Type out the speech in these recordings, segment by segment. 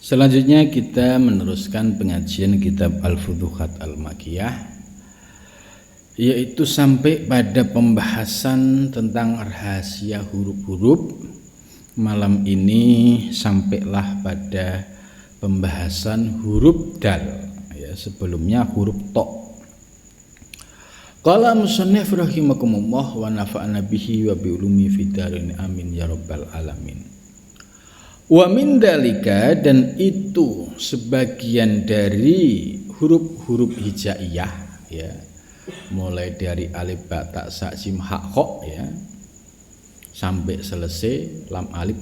Selanjutnya kita meneruskan pengajian kitab Al-Futuhat Al-Makkiyah, yaitu sampai pada pembahasan tentang rahasia huruf-huruf. Malam ini sampailah pada pembahasan huruf dal, ya, sebelumnya huruf to. Qala musannif rahimakumullah wa nafa'ana bihi wa bi ulumi fid dharain amin ya rabbal alamin. Wa min dalika, dan itu sebagian dari huruf-huruf hijaiyah, ya, mulai dari alif ba ta sa jim ha kha, ya, sampai selesai lam alif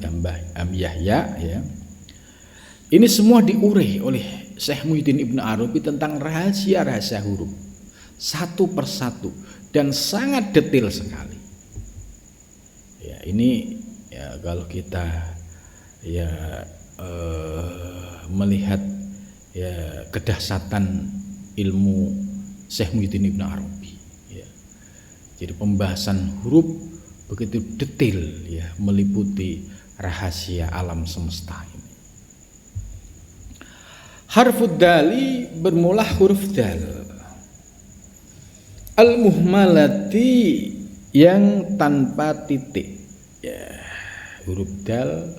am yahya, ya. Ini semua diurai oleh Syekh Muhyiddin Ibnu Arabi tentang rahasia-rahasia huruf satu persatu dan sangat detail sekali. Ya, ini ya kalau kita melihat ya kedahsyatan ilmu Syekh Muhyiddin Ibnu Arabi, ya. Jadi pembahasan huruf begitu detail, ya, meliputi rahasia alam semesta ini. Harfud dali bermula huruf dal al-muhmalati yang tanpa titik, ya. Huruf dal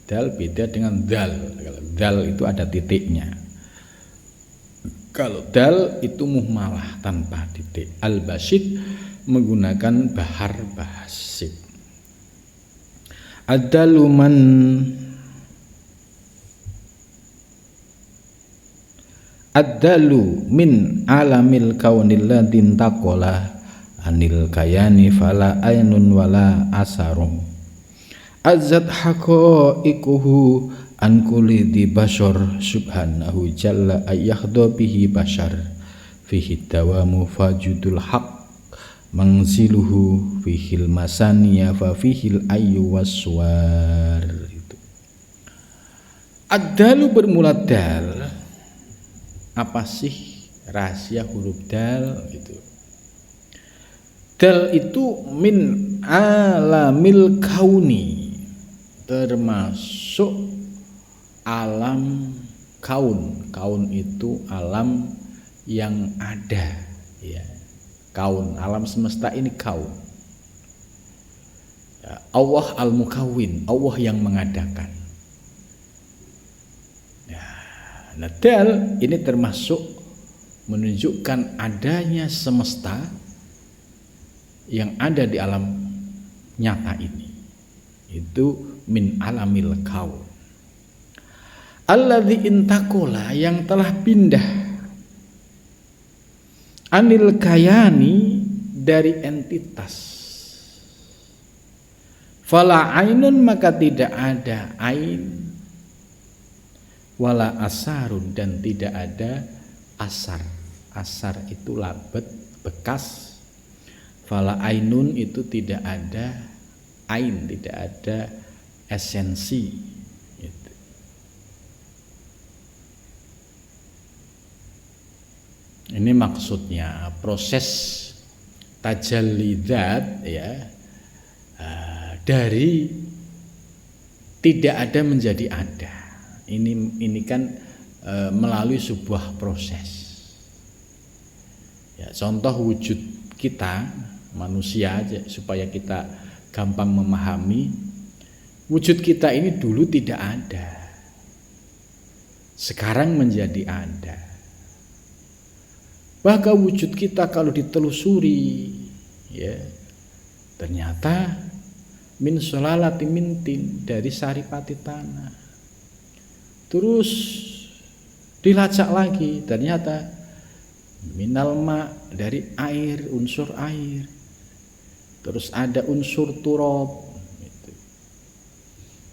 beda dengan dal. Kalau dal itu ada titiknya. Kalau dal itu muhmalah tanpa titik. Al-basid menggunakan bahar basid. Ad-dalu min alamil kaunil ladin taqola anil kayani fala ainun wala asarum. Azat haqaiquhu an kulli di bashar subhanahu jalla ayyahdha bihi bashar fihi dawamu fajudul haq mangziluhu fihil masaniya fa fihil ayyu waswar. Ad-dalu bermula dal. Apa sih rahasia huruf dal itu? Dal itu min alamil kauni, termasuk alam kaun. Kaun itu alam yang ada, ya. Kaun, alam semesta ini kaun, ya. Allah al-mukawwin, Allah yang mengadakan. Nah, dal ini termasuk menunjukkan adanya semesta yang ada di alam nyata ini. Itu min alamil kaun. Alladzi intakola, yang telah pindah, anil kayani, dari entitas. Fala ainun, maka tidak ada ain, wala asarun, dan tidak ada asar. Asar itu labet, bekas. Fala ainun itu tidak ada ain, tidak ada esensi. Gitu. Ini maksudnya proses tajallidat, ya, dari tidak ada menjadi ada. Ini kan melalui sebuah proses. Ya, contoh wujud kita manusia aja supaya kita gampang memahami. Wujud kita ini dulu tidak ada, sekarang menjadi ada. Bahkan wujud kita kalau ditelusuri, ya, ternyata min solalati mintin, dari saripati tanah. Terus dilacak lagi, ternyata minal ma, dari air, unsur air. Terus ada unsur turab.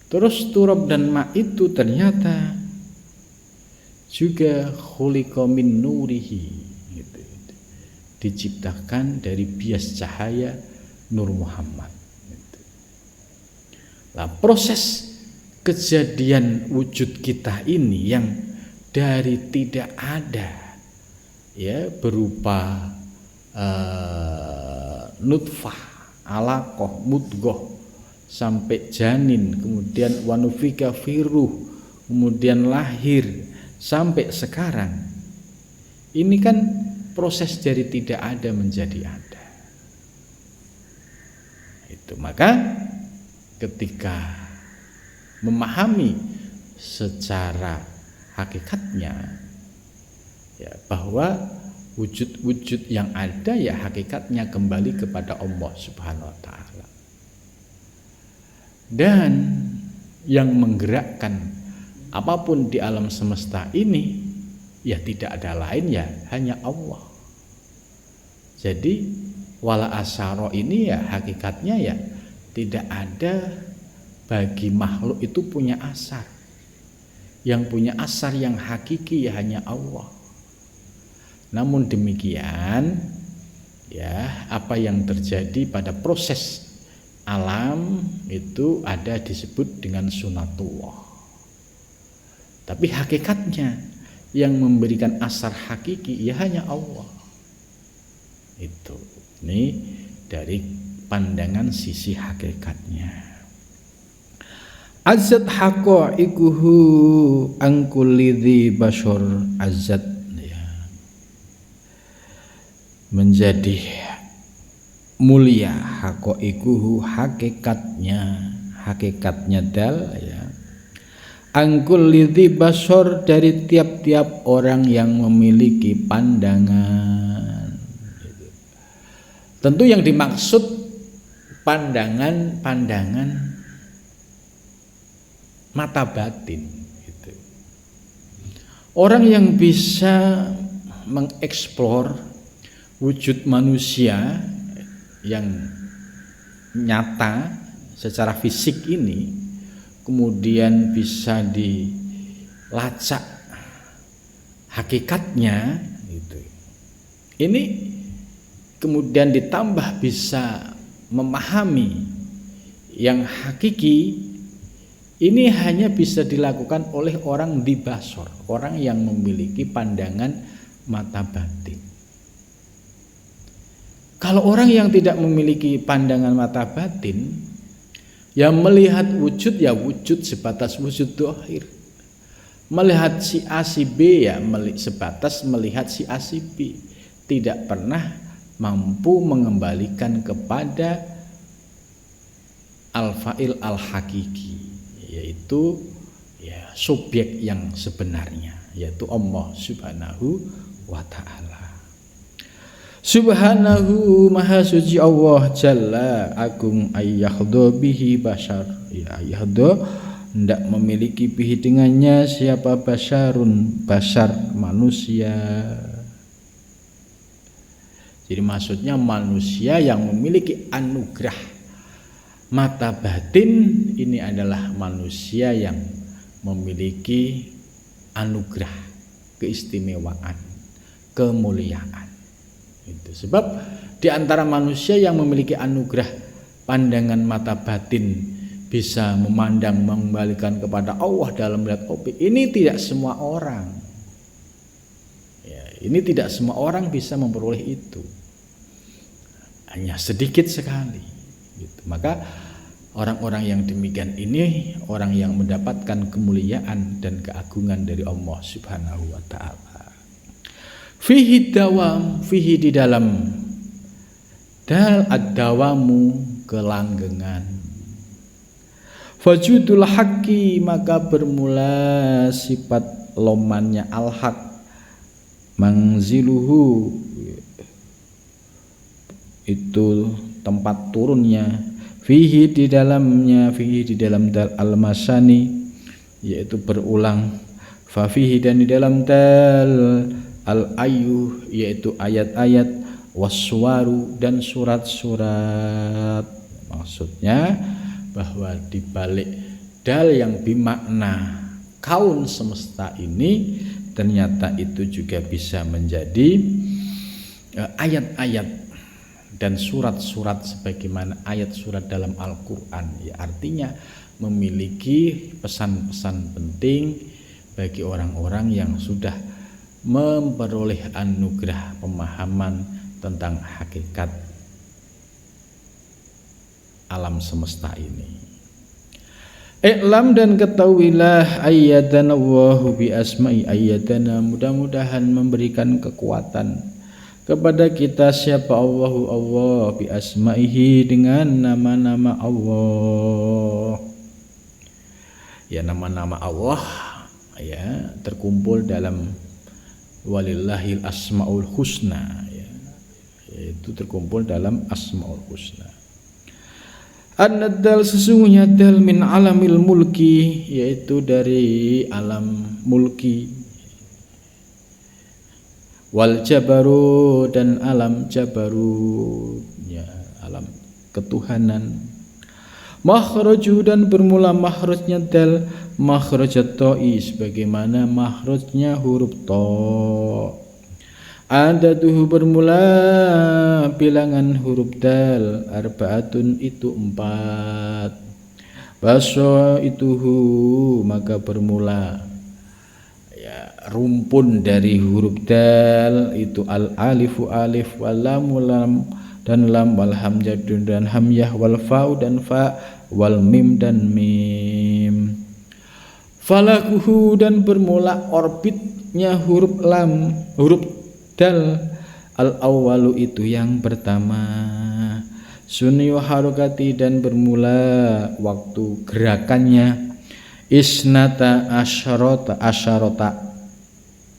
Terus turab dan ma itu ternyata juga khuliqa min nurihi, gitu. Diciptakan dari bias cahaya Nur Muhammad, gitu. Nah, proses kejadian wujud kita ini yang dari tidak ada, ya, berupa nutfah, alaqah, mudghah, sampai janin, kemudian wanufika firuh, kemudian lahir sampai sekarang, ini kan proses dari tidak ada menjadi ada. Itu maka ketika memahami secara hakikatnya ya, bahwa wujud-wujud yang ada ya hakikatnya kembali kepada Allah Subhanahu wa taala. Dan yang menggerakkan apapun di alam semesta ini ya tidak ada lain ya hanya Allah. Jadi wala asyara ini ya hakikatnya ya tidak ada bagi makhluk itu punya asar. Yang punya asar yang hakiki ya hanya Allah. Namun demikian ya apa yang terjadi pada proses alam itu ada disebut dengan sunatullah. Tapi hakikatnya yang memberikan asar hakiki ya hanya Allah. Itu. Ini dari pandangan sisi hakikatnya. Azat haqa'iquhu an kulli dzi bashar azat ya. Menjadi mulia haqa'iquhu hakikatnya dal ya. An kulli dzi bashar dari tiap-tiap orang yang memiliki pandangan. Tentu yang dimaksud pandangan mata batin gitu. Orang yang bisa mengeksplor wujud manusia yang nyata secara fisik ini, kemudian bisa dilacak hakikatnya gitu. Ini kemudian ditambah bisa memahami yang hakiki. Ini hanya bisa dilakukan oleh orang dibasor, orang yang memiliki pandangan mata batin. Kalau orang yang tidak memiliki pandangan mata batin, yang melihat wujud ya wujud sebatas wujud dhahir. Melihat si A si B ya sebatas melihat si A si B. Tidak pernah mampu mengembalikan kepada al-fa'il al-hakiki, yaitu ya subjek yang sebenarnya, yaitu Allah Subhanahu wa ta'ala. Subhanahu maha suci Allah jalla agung ayyahdo bihi bashar ya ayyahdo hendak memiliki bihi dengannya siapa basharun bashar manusia. Jadi maksudnya manusia yang memiliki anugerah mata batin ini adalah manusia yang memiliki anugerah, keistimewaan, kemuliaan. Itu sebab di antara manusia yang memiliki anugerah pandangan mata batin bisa memandang mengembalikan kepada Allah dalam melihat objek. Ini tidak semua orang. Ya, ini tidak semua orang bisa memperoleh itu. Hanya sedikit sekali. Gitu. Maka orang-orang yang demikian ini orang yang mendapatkan kemuliaan dan keagungan dari Allah Subhanahu wa ta'ala. Fihi dawam, fihi di dalam dal ad-dawamu kelanggengan. Fajudul haqqi maka bermula sifat lomannya al-haq mangziluhu itu tempat turunnya fihi di dalamnya fihi di dalam dal al-masani yaitu berulang fa fihi dan di dalam dal al-ayu yaitu ayat-ayat waswaru dan surat-surat. Maksudnya bahwa di balik dal yang bermakna kaun semesta ini ternyata itu juga bisa menjadi ayat-ayat dan surat-surat sebagaimana ayat surat dalam Al-Quran ya, artinya memiliki pesan-pesan penting bagi orang-orang yang sudah memperoleh anugerah pemahaman tentang hakikat alam semesta ini. I'lam dan ketahuilah ayyadana Allahu bi asma'i ayyadana, mudah-mudahan memberikan kekuatan kepada kita siapa Allahu Allah bi asma'ihi dengan nama-nama Allah. Ya, nama-nama Allah ya terkumpul dalam walillahil asmaul husna ya, yaitu terkumpul dalam asmaul husna. An-nadal sesungguhnya dal min alamil mulki, yaitu dari alam mulki, wal jabarut dan alam jabarut ya, alam ketuhanan. Makhraju dan bermula makhrajnya dal makhrajat ta'i sebagaimana makhrajnya huruf ta. Adatuhu bermula bilangan huruf dal arbaatun itu 4. Basaituhu maka bermula ya rumpun dari huruf dal itu al alifu alif wal lamu lam dan lam wal hamzatun dan hamyah wal fa'u dan fa wal mim dan mim. Falakuhu dan bermula orbitnya huruf lam huruf dal al awwalu itu yang pertama. Sunniyu harokati dan bermula waktu gerakannya isnata asyarota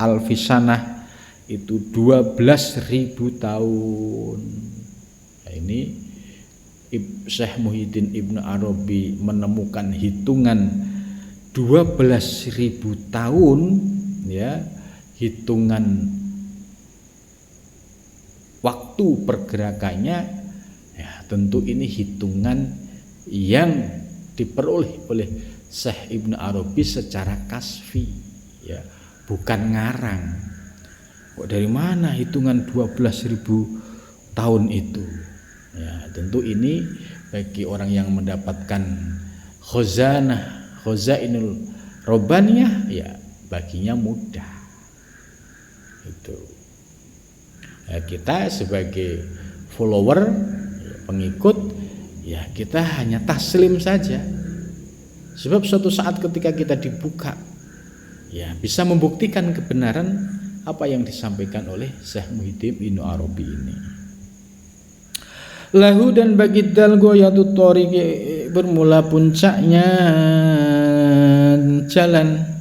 alfisanah itu 12.000 tahun. Nah, ini Syekh Muhyiddin Ibnu Arabi menemukan hitungan 12.000 tahun ya, hitungan waktu pergerakannya ya, tentu ini hitungan yang diperoleh oleh Syekh Ibnu Arabi secara kasfi ya, bukan ngarang. Kok dari mana hitungan 12.000 tahun itu ya, tentu ini bagi orang yang mendapatkan khazainul robbaniyah ya baginya mudah itu. Ya, kita sebagai follower pengikut ya kita hanya taslim saja, sebab suatu saat ketika kita dibuka ya bisa membuktikan kebenaran apa yang disampaikan oleh Syekh Muhyiddin Ibnu Arabi ini. Lahu dan bagi dal goyatut thoriq bermula puncaknya jalan.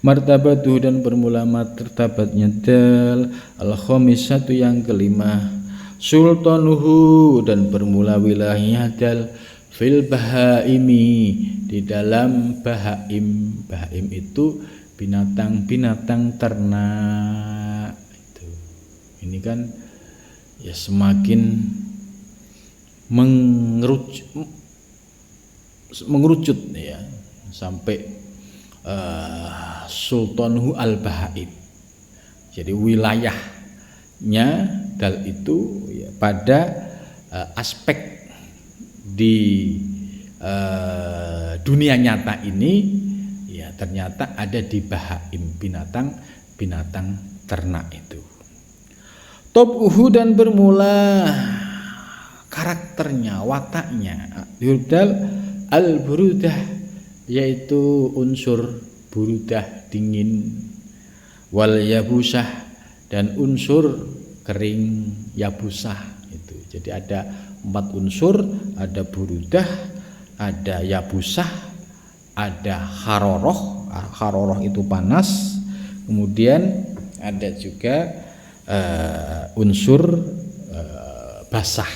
Martabatuh dan bermula martabatnya dal al khamisatu yang kelima. Sultanuhu dan bermula wilayahnya dal fil bahaimi di dalam bahaim. Bahaim itu binatang-binatang ternak itu. Ini kan ya semakin mengerucut ya sampai Sultanuhu al-Bahaid. Jadi wilayahnya dal itu ya, pada aspek di dunia nyata ini ya ternyata ada di bahaim, binatang ternak itu. Tobuhu dan bermula karakternya, wataknya dal al-burudah, yaitu unsur burudah dingin, wal yabusah dan unsur kering yabusah itu. Jadi ada 4 unsur, ada burudah, ada yabusah, ada haroroh. Haroroh itu panas, kemudian ada juga unsur basah.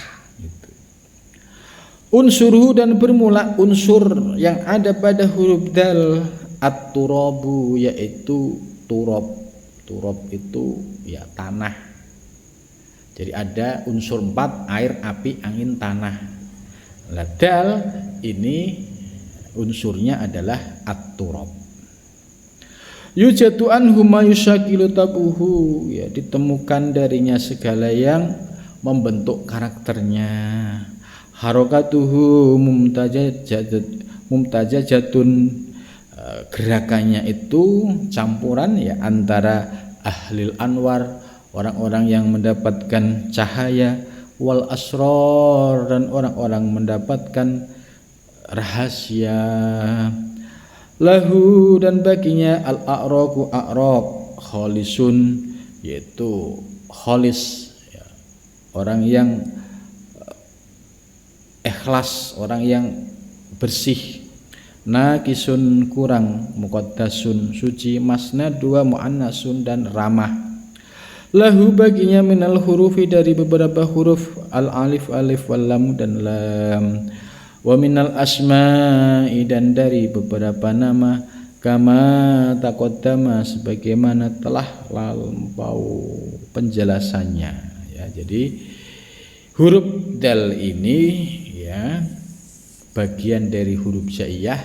Unsurhu dan bermula unsur yang ada pada huruf dal at-turabu, yaitu turab. Turab itu ya tanah. Jadi ada unsur 4, air, api, angin, tanah. Nah, dal ini unsurnya adalah at-turab. Yujadu anhu ma yushakilu tabuhu, ya ditemukan darinya segala yang membentuk karakternya. Harokatuhu mumtajajatun, gerakannya itu campuran ya antara ahlil anwar, orang-orang yang mendapatkan cahaya, wal asrar dan orang-orang mendapatkan rahasia. Lahu dan baginya al-a'raku a'raq kholisun, yaitu kholis ya, orang yang ikhlas, orang yang bersih. Nakisun kurang, muqaddasun suci, masna dua, muannasun dan ramah. Lahu baginya minal hurufi dari beberapa huruf, al alif alif wal lam dan lam. Wa minal asma'i dan dari beberapa nama, kama taqaddama sebagaimana telah lampau penjelasannya ya. Jadi huruf dal ini ya bagian dari huruf jaiyah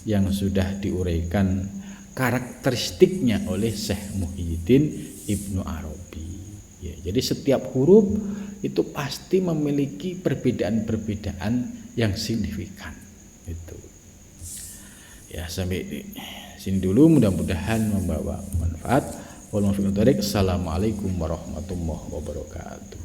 yang sudah diuraikan karakteristiknya oleh Syekh Muhyiddin Ibnu Arabi ya. Jadi setiap huruf itu pasti memiliki perbedaan-perbedaan yang signifikan itu ya. Sampai sini dulu, mudah-mudahan membawa manfaat. Assalamualaikum warahmatullahi wabarakatuh.